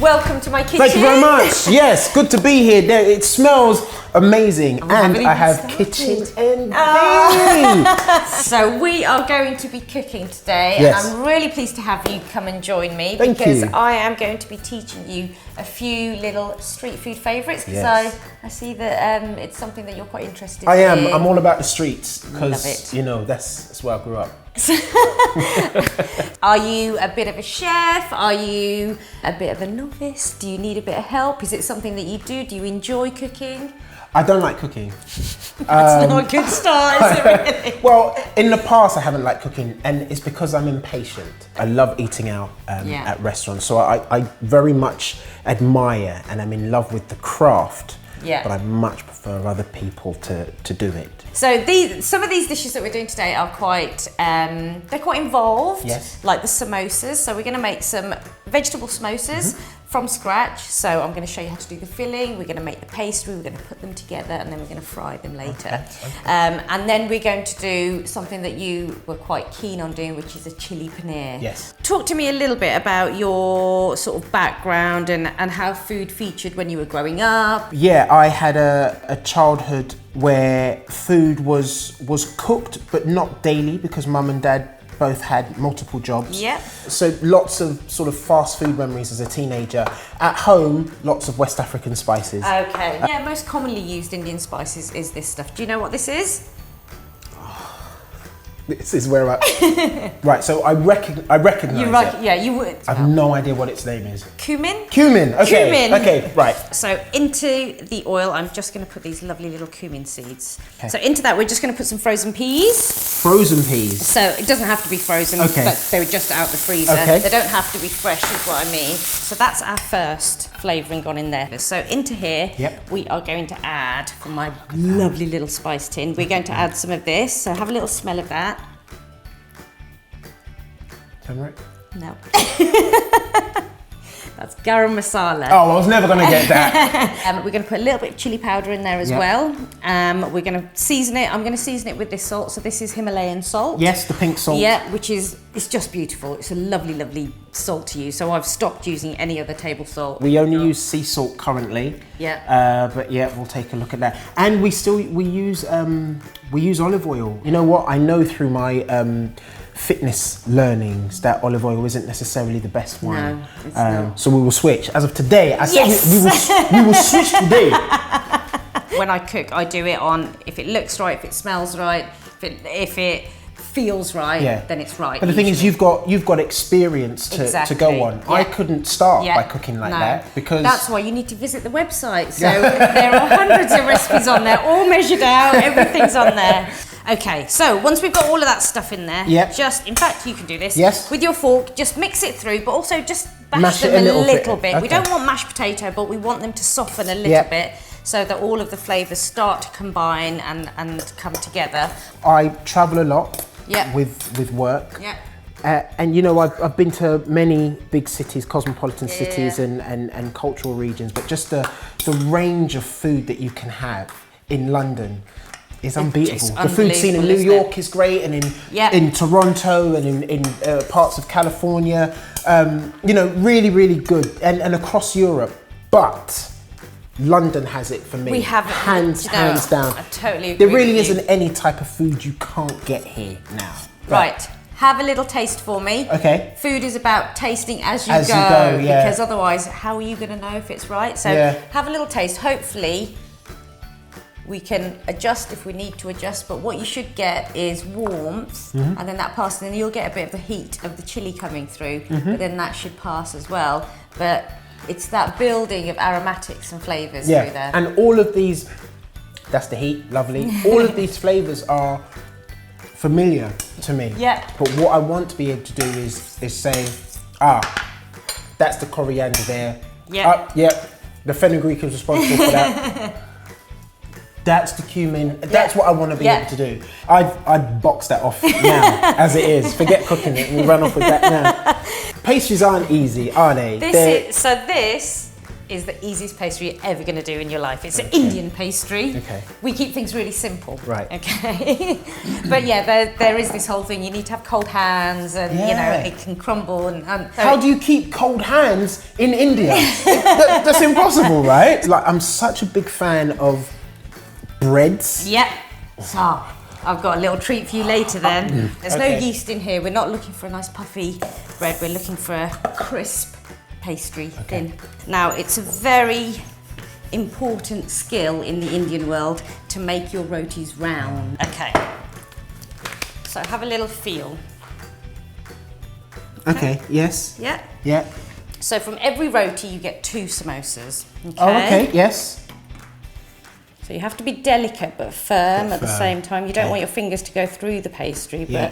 welcome to my kitchen. Thank you very much. Yes, good to be here. It smells amazing, and I have kitchen envy. So we are going to be cooking today, yes. and I'm really pleased to have you come and join me. Thank because you. I am going to be teaching you a few little street food favourites, because Yes. I see that it's something that you're quite interested in. I am. I'm all about the streets because, Love it. you know, that's where I grew up. Are you a bit of a chef? Are you a bit of a novice? Do you need a bit of help? Is it something that you do? Do you enjoy cooking? I don't like cooking. That's not a good start, is it really? Well, in the past I haven't liked cooking, and it's because I'm impatient. I love eating out at restaurants, so I very much admire and I'm in love with the craft. Yeah. But I much prefer other people to do it. So some of these dishes that we're doing today are quite, they're quite involved. Yes. Like the samosas. So we're going to make some vegetable samosas from scratch. So I'm going to show you how to do the filling. We're going to make the pastry. We're going to put them together, and then we're going to fry them later. Okay. And then we're going to do something that you were quite keen on doing, which is a chilli paneer. Yes. Talk to me a little bit about your sort of background and how food featured when you were growing up. Yeah, I had a childhood where food was cooked, but not daily, because mum and dad both had multiple jobs. Yep. So lots of sort of fast food memories as a teenager. At home, lots of West African spices. Okay. Yeah, most commonly used Indian spices is this stuff. Do you know what this is? This is where right, so I recognise it. Yeah, you would. I have no idea what its name is. Cumin? Cumin, okay. Cumin. Okay, right. So into the oil, I'm just going to put these lovely little cumin seeds. Okay. So into that, we're just going to put some frozen peas. Frozen peas. So it doesn't have to be frozen, Okay. but they were just out the freezer. Okay. They don't have to be fresh, is what I mean. So that's our first flavouring gone in there. So into here, we are going to add, from my lovely little spice tin, we're going to add some of this. So have a little smell of that. Turmeric? No. That's garam masala. Oh, I was never going to get that. We're going to put a little bit of chili powder in there as well. We're going to season it. I'm going to season it with this salt. So this is Himalayan salt. Yes, the pink salt. Yeah, which is, it's just beautiful. It's a lovely, lovely salt to use. So I've stopped using any other table salt. We only use sea salt currently. Yeah. But yeah, we'll take a look at that. And we use olive oil. You know what? I know through my fitness learnings that olive oil isn't necessarily the best one. No, it's not. So we will switch. As of today, I said we will switch today. When I cook, I do it on, if it looks right, if it smells right, if it feels right, then it's right. But the thing is, you've got experience to go on. Yeah. I couldn't start by cooking like that, because that's why you need to visit the website. So there are hundreds of recipes on there, all measured out, everything's on there. Okay, so once we've got all of that stuff in there, just, in fact, you can do this with your fork, just mix it through, but also just mash them a little bit. Okay. We don't want mashed potato, but we want them to soften a little bit, so that all of the flavours start to combine and come together. I travel a lot with work. And you know, I've been to many big cities, cosmopolitan cities and cultural regions, but just the range of food that you can have in London is unbeatable. The food scene in New York is great, and in Toronto and in parts of California, you know, really, really good, and across Europe. But London has it for me. We have hands down. I totally agree. There really isn't any type of food you can't get here now. Right. Have a little taste for me. Okay. Food is about tasting as you go, because otherwise, how are you going to know if it's right? So have a little taste. Hopefully, we can adjust if we need to adjust, but what you should get is warmth, and then that passes, and then you'll get a bit of the heat of the chili coming through, but then that should pass as well. But it's that building of aromatics and flavours through there. And all of these, that's the heat, lovely. All of these flavours are familiar to me. But what I want to be able to do is say, that's the coriander there. The fenugreek is responsible for that. That's the cumin. That's what I want to be able to do. I'd box that off now, as it is. Forget cooking it. We run off with that now. Pastries aren't easy, are they? This is the easiest pastry you're ever going to do in your life. It's an Indian pastry. Okay. We keep things really simple. Right. Okay. But yeah, there is this whole thing. You need to have cold hands, and you know it can crumble. And so how do you keep cold hands in India? That's impossible, right? Like, I'm such a big fan of breads. Yep. So I've got a little treat for you later then. There's no yeast in here. We're not looking for a nice puffy bread. We're looking for a crisp pastry thin. Now, it's a very important skill in the Indian world to make your rotis round. Okay. So have a little feel. Okay, yes. Yeah. Yeah. So from every roti you get 2 samosas. Okay? Oh, okay, yes. So you have to be delicate but firm at the same time. You don't want your fingers to go through the pastry, but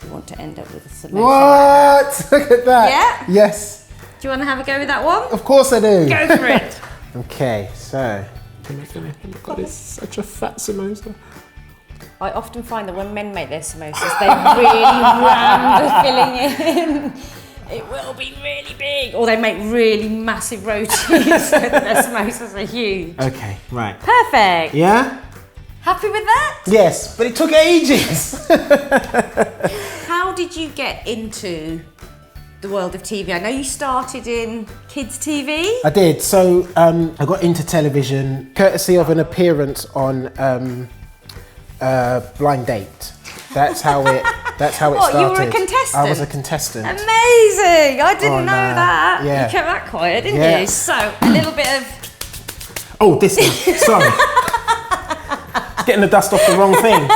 you want to end up with a samosa. What? Look at that. Yeah? Yes. Do you want to have a go with that one? Of course I do. Go for it. Okay, so. God, it's such a fat samosa. I often find that when men make their samosas, they really ram the filling in. It will be really big. Or they make really massive rotis so that their samosas are huge. Okay, right. Perfect. Yeah? Happy with that? Yes, but it took ages. How did you get into the world of TV? I know you started in kids' TV. I did. So I got into television courtesy of an appearance on Blind Date. That's how it started. You were a contestant? I was a contestant. Amazing! I didn't know that. Yeah. You kept that quiet, didn't you? So, a little bit of... Oh, this one. Sorry. Getting the dust off the wrong thing.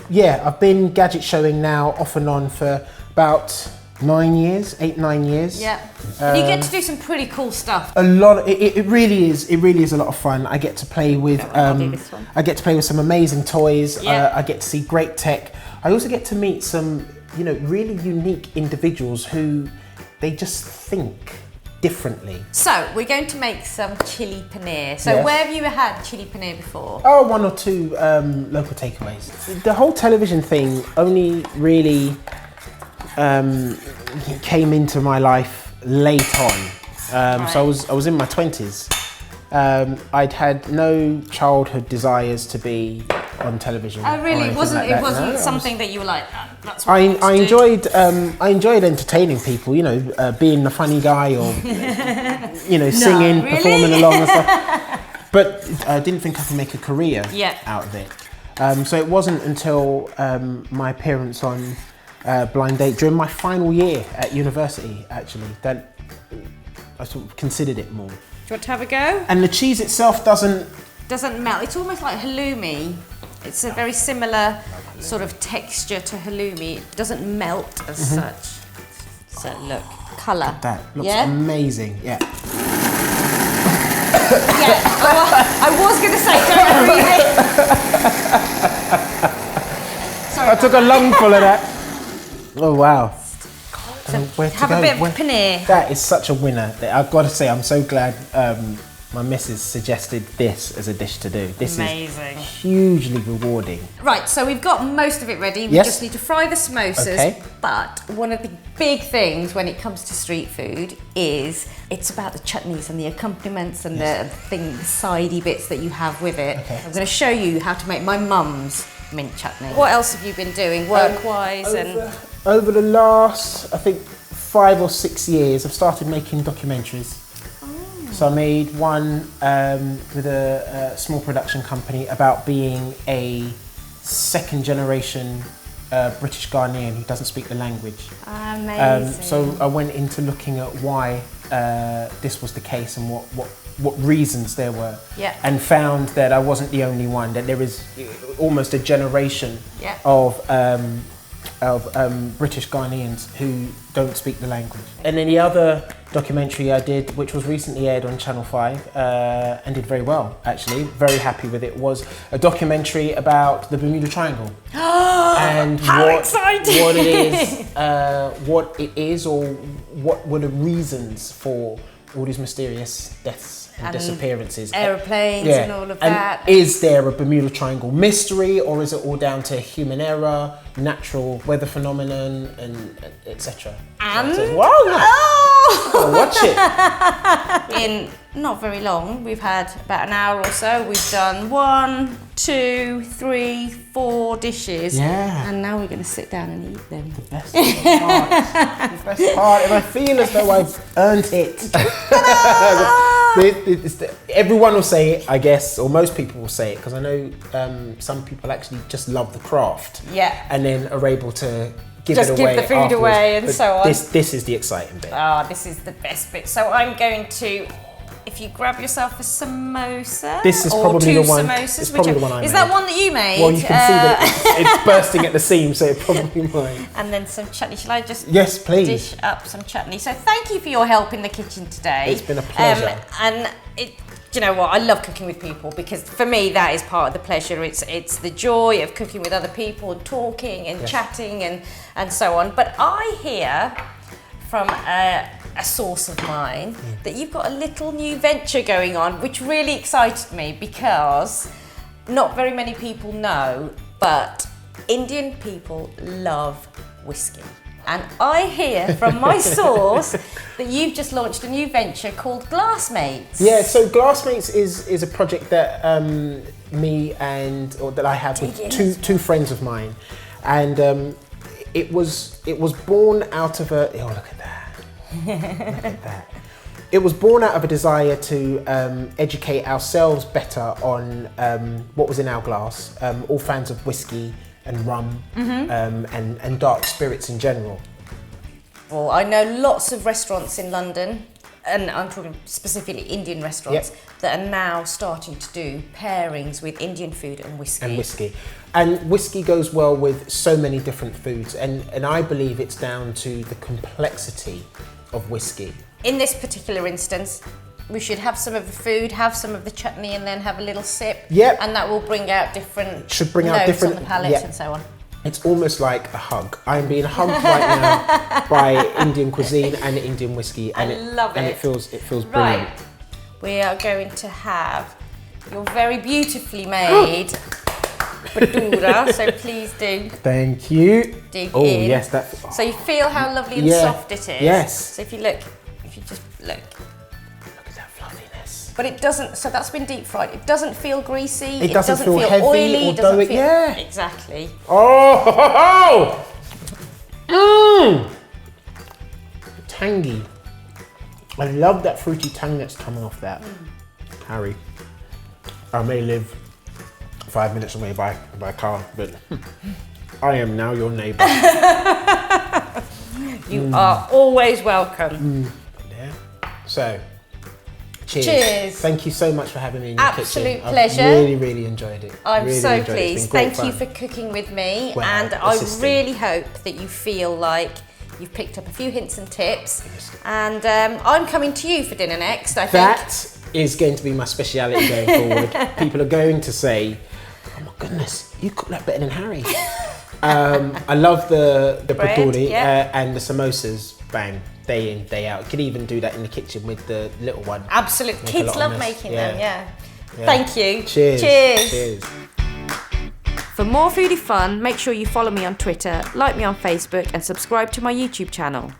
Yeah, I've been gadget showing now off and on for about 9 years, 8-9 years. Yeah. And you get to do some pretty cool stuff. A lot. It really is. It really is a lot of fun. I get to play with. I get to play with some amazing toys. Yeah. I get to see great tech. I also get to meet some, really unique individuals who they just think differently. So we're going to make some chilli paneer. So where have you had chilli paneer before? Oh, 1 or 2 local takeaways. The whole television thing only really came into my life late on. So I was in my 20s. I'd had no childhood desires to be on television. Oh really? It wasn't No, something that you were like, that's what I enjoyed entertaining people, being the funny guy or singing, performing along and stuff. But I didn't think I could make a career out of it. So it wasn't until my appearance on Blind Date during my final year at university, actually, that I sort of considered it more. Do you want to have a go? And the cheese itself doesn't melt. It's almost like halloumi. It's a very similar sort of texture to halloumi. It doesn't melt as such. So look, colour. That looks amazing. Yeah. I was going to say, don't breathe it. Sorry, I took a lungful of that. Oh wow. So have a bit of paneer. That is such a winner. I've got to say, I'm so glad my missus suggested this as a dish to do. This is hugely rewarding. Right, so we've got most of it ready. We just need to fry the samosas. Okay. But one of the big things when it comes to street food is it's about the chutneys and the accompaniments and the sidey bits that you have with it. Okay. I'm going to show you how to make my mum's mint chutney. What else have you been doing work-wise? Over the last, I think, 5 or 6 years, I've started making documentaries. So I made one with a small production company about being a second generation British Ghanaian who doesn't speak the language. Amazing. So I went into looking at why this was the case and what reasons there were, and found that I wasn't the only one, that there is almost a generation of British Ghanaians who don't speak the language. And then the other documentary I did, which was recently aired on Channel 5 and did very well, actually, very happy with it, was a documentary about the Bermuda Triangle. And what it is, or what were the reasons for all these mysterious deaths and disappearances. Aeroplanes and all of that. Is there a Bermuda Triangle mystery, or is it all down to human error, natural weather phenomenon, and etc.? And watch it. In not very long, we've had about an hour or so. We've done 1, 2, 3, 4 dishes. Yeah. And now we're going to sit down and eat them. The best part. The best part. And I feel as though I've earned it. Everyone will say it, I guess, or most people will say it, because I know some people actually just love the craft. Yeah. And then are able to give just it away. Give the food away and so on. This is the exciting bit. This is the best bit. So I'm going to, if you grab yourself a samosa, this is or probably 2 the one. samosas, it's probably the one I made. Is that one that you made? Well, you can see that it's bursting at the seams, so it's probably mine. And then some chutney. Shall I just dish up some chutney? So thank you for your help in the kitchen today. It's been a pleasure. Do you know what? I love cooking with people, because for me that is part of the pleasure. It's the joy of cooking with other people and talking and chatting and so on. But I hear from a source of mine that you've got a little new venture going on, which really excited me, because not very many people know, but Indian people love whiskey. And I hear from my source that you've just launched a new venture called Glassmates. Yeah, so Glassmates is a project that that I have with two friends of mine, and it was born out of a look at that. Look at that. It was born out of a desire to educate ourselves better on what was in our glass, all fans of whiskey and rum, and dark spirits in general. Well, I know lots of restaurants in London, and I'm talking specifically Indian restaurants, that are now starting to do pairings with Indian food and whiskey. And whiskey goes well with so many different foods, and I believe it's down to the complexity of whiskey. In this particular instance, we should have some of the food, have some of the chutney, and then have a little sip. Yep. And that will bring out different notes on the palate and so on. It's almost like a hug. I'm being hugged right now by Indian cuisine and Indian whiskey, and I love it. And it feels brilliant. Right. We are going to have your very beautifully made bhatura, so please do. Thank you. Dig in. Oh yes, So you feel how lovely and soft it is. Yes. So if you just look. Look at that fluffiness. But it doesn't. So that's been deep fried. It doesn't feel greasy. It doesn't feel heavy oily. or doughy. Yeah. Exactly. Oh. Tangy. I love that fruity tang that's coming off that. Harry, I may live 5 minutes away by car, but I am now your neighbour. You are always welcome. Yeah. So, cheers. Thank you so much for having me in your kitchen. Absolute pleasure. I've really, really enjoyed it. I'm really so pleased. Thank fun. you for cooking with me, Wow, and I assisting. really hope that you feel like you've picked up a few hints and tips. And I'm coming to you for dinner next, I think. That is going to be my speciality going forward. People are going to say, oh my goodness, you cook that better than Harry. I love the bhatura and the samosas, bang, day in, day out. You could even do that in the kitchen with the little one. Absolutely, kids love making them, yeah. Thank you. Cheers. Cheers. Cheers. For more foodie fun, make sure you follow me on Twitter, like me on Facebook, and subscribe to my YouTube channel.